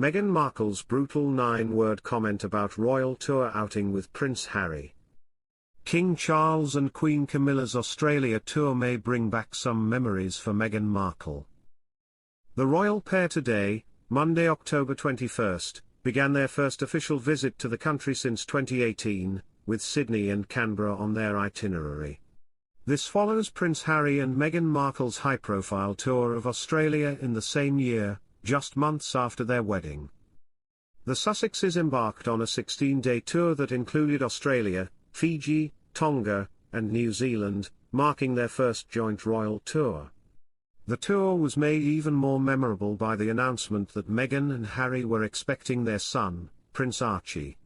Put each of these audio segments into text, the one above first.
Meghan Markle's brutal 9-word comment about royal tour outing with Prince Harry. King Charles and Queen Camilla's Australia tour may bring back some memories for Meghan Markle. The royal pair today, Monday, October 21st, began their first official visit to the country since 2018, with Sydney and Canberra on their itinerary. This follows Prince Harry and Meghan Markle's high-profile tour of Australia in the same year, just months after their wedding. The Sussexes embarked on a 16-day tour that included Australia, Fiji, Tonga, and New Zealand, marking their first joint royal tour. The tour was made even more memorable by the announcement that Meghan and Harry were expecting their son, Prince Archie.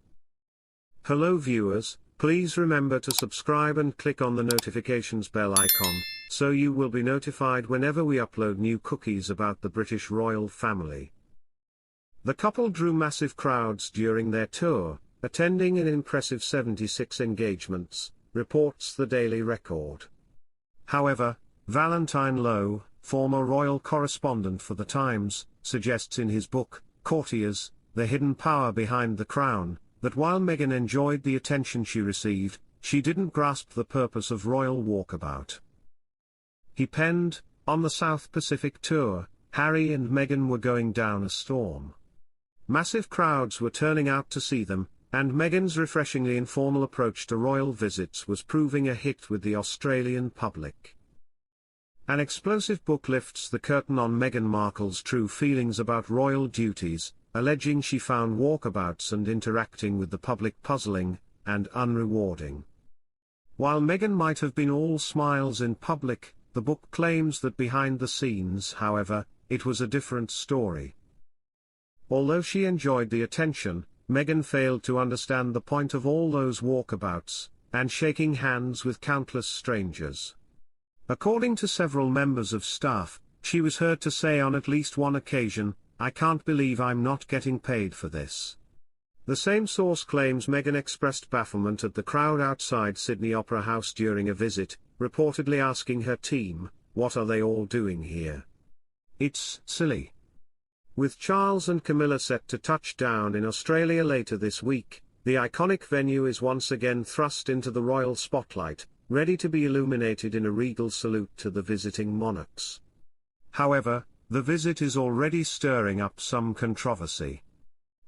Hello viewers, please remember to subscribe and click on the notifications bell icon, so you will be notified whenever we upload new cookies about the British royal family. The couple drew massive crowds during their tour, attending an impressive 76 engagements, reports the Daily Record. However, Valentine Low, former royal correspondent for The Times, suggests in his book, Courtiers, The Hidden Power Behind the Crown, that while Meghan enjoyed the attention she received, she didn't grasp the purpose of royal walkabout. He penned, on the South Pacific tour, Harry and Meghan were going down a storm. Massive crowds were turning out to see them, and Meghan's refreshingly informal approach to royal visits was proving a hit with the Australian public. An explosive book lifts the curtain on Meghan Markle's true feelings about royal duties, alleging she found walkabouts and interacting with the public puzzling and unrewarding. While Meghan might have been all smiles in public, the book claims that behind the scenes, however, it was a different story. Although she enjoyed the attention, Meghan failed to understand the point of all those walkabouts, and shaking hands with countless strangers. According to several members of staff, she was heard to say on at least one occasion, "I can't believe I'm not getting paid for this." The same source claims Meghan expressed bafflement at the crowd outside Sydney Opera House during a visit, reportedly asking her team, "What are they all doing here? It's silly." With Charles and Camilla set to touch down in Australia later this week, the iconic venue is once again thrust into the royal spotlight, ready to be illuminated in a regal salute to the visiting monarchs. However, the visit is already stirring up some controversy.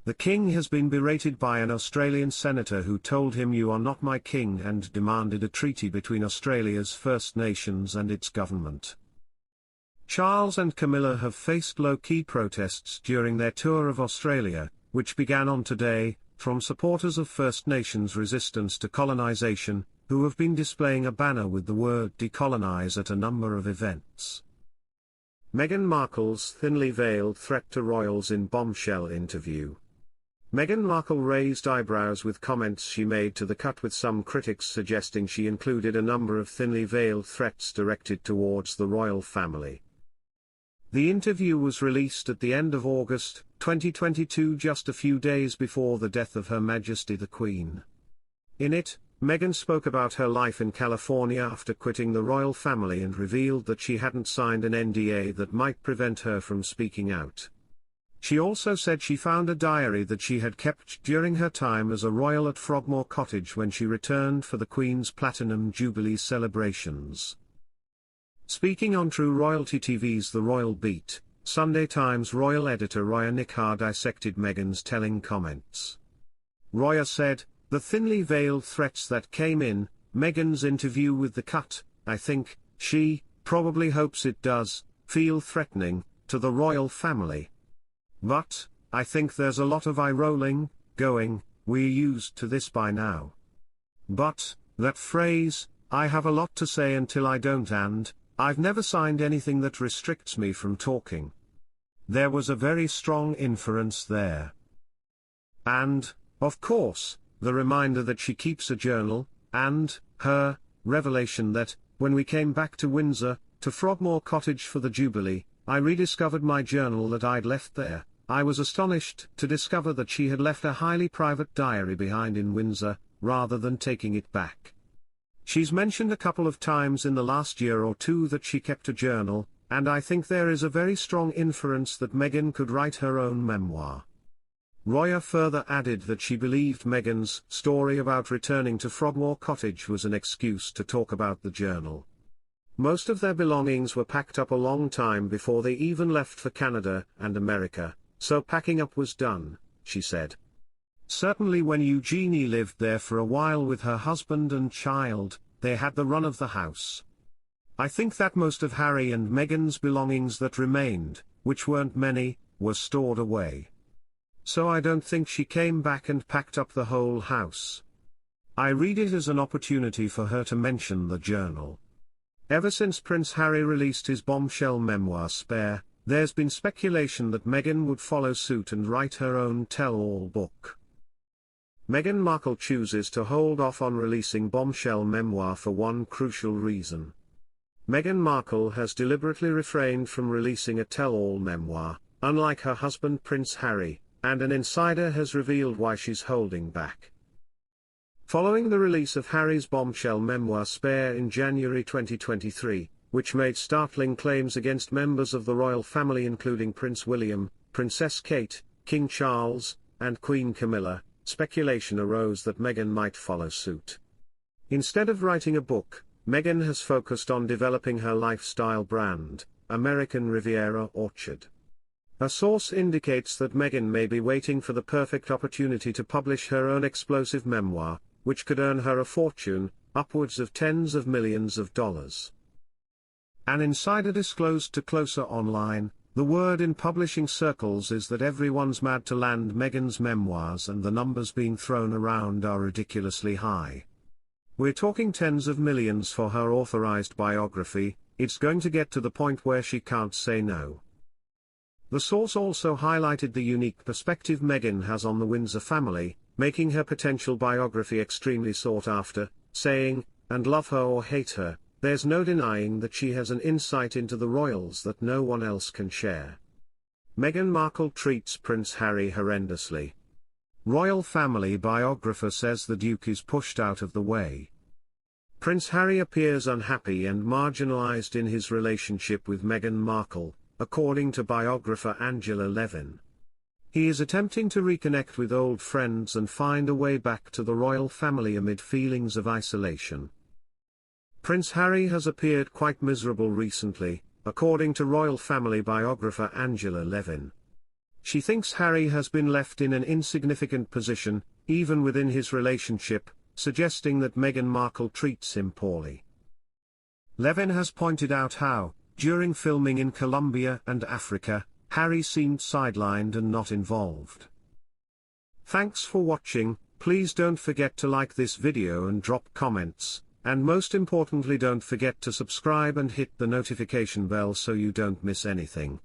The king has been berated by an Australian senator who told him "You are not my king" and demanded a treaty between Australia's First Nations and its government. Charles and Camilla have faced low-key protests during their tour of Australia, which began on today, from supporters of First Nations resistance to colonisation, who have been displaying a banner with the word "decolonise" at a number of events. Meghan Markle's thinly veiled threat to royals in bombshell interview. Meghan Markle raised eyebrows with comments she made to The Cut, with some critics suggesting she included a number of thinly veiled threats directed towards the royal family. The interview was released at the end of August 2022, just a few days before the death of Her Majesty the Queen. In it, Meghan spoke about her life in California after quitting the royal family and revealed that she hadn't signed an NDA that might prevent her from speaking out. She also said she found a diary that she had kept during her time as a royal at Frogmore Cottage when she returned for the Queen's Platinum Jubilee celebrations. Speaking on True Royalty TV's The Royal Beat, Sunday Times royal editor Roya Nikhar dissected Meghan's telling comments. Roya said, "The thinly veiled threats that came in Meghan's interview with The Cut, I think, she probably hopes it does feel threatening to the royal family. But I think there's a lot of eye-rolling, going, we're used to this by now. But that phrase, I have a lot to say until I don't, and I've never signed anything that restricts me from talking. There was a very strong inference there. And, of course, the reminder that she keeps a journal, and her revelation that, when we came back to Windsor, to Frogmore Cottage for the Jubilee, I rediscovered my journal that I'd left there. I was astonished to discover that she had left a highly private diary behind in Windsor, rather than taking it back. She's mentioned a couple of times in the last year or two that she kept a journal, and I think there is a very strong inference that Meghan could write her own memoir. Roya further added that she believed Meghan's story about returning to Frogmore Cottage was an excuse to talk about the journal. Most of their belongings were packed up a long time before they even left for Canada and America, so packing up was done, she said. Certainly when Eugenie lived there for a while with her husband and child, they had the run of the house. I think that most of Harry and Meghan's belongings that remained, which weren't many, were stored away. So I don't think she came back and packed up the whole house. I read it as an opportunity for her to mention the journal. Ever since Prince Harry released his bombshell memoir Spare, there's been speculation that Meghan would follow suit and write her own tell-all book. Meghan Markle chooses to hold off on releasing bombshell memoir for one crucial reason. Meghan Markle has deliberately refrained from releasing a tell-all memoir, unlike her husband Prince Harry, and an insider has revealed why she's holding back. Following the release of Harry's bombshell memoir Spare in January 2023, which made startling claims against members of the royal family including Prince William, Princess Kate, King Charles, and Queen Camilla, speculation arose that Meghan might follow suit. Instead of writing a book, Meghan has focused on developing her lifestyle brand, American Riviera Orchard. A source indicates that Meghan may be waiting for the perfect opportunity to publish her own explosive memoir, which could earn her a fortune, upwards of tens of millions of dollars. An insider disclosed to Closer Online, the word in publishing circles is that everyone's mad to land Meghan's memoirs and the numbers being thrown around are ridiculously high. We're talking tens of millions for her authorized biography, it's going to get to the point where she can't say no. The source also highlighted the unique perspective Meghan has on the Windsor family, making her potential biography extremely sought after, saying, and love her or hate her, there's no denying that she has an insight into the royals that no one else can share. Meghan Markle treats Prince Harry horrendously. Royal family biographer says the Duke is pushed out of the way. Prince Harry appears unhappy and marginalized in his relationship with Meghan Markle, according to biographer Angela Levin. He is attempting to reconnect with old friends and find a way back to the royal family amid feelings of isolation. Prince Harry has appeared quite miserable recently, according to royal family biographer Angela Levin. She thinks Harry has been left in an insignificant position, even within his relationship, suggesting that Meghan Markle treats him poorly. Levin has pointed out how, during filming in Colombia and Africa, Harry seemed sidelined and not involved. Thanks for watching, please don't forget to like this video and drop comments, and most importantly don't forget to subscribe and hit the notification bell so you don't miss anything.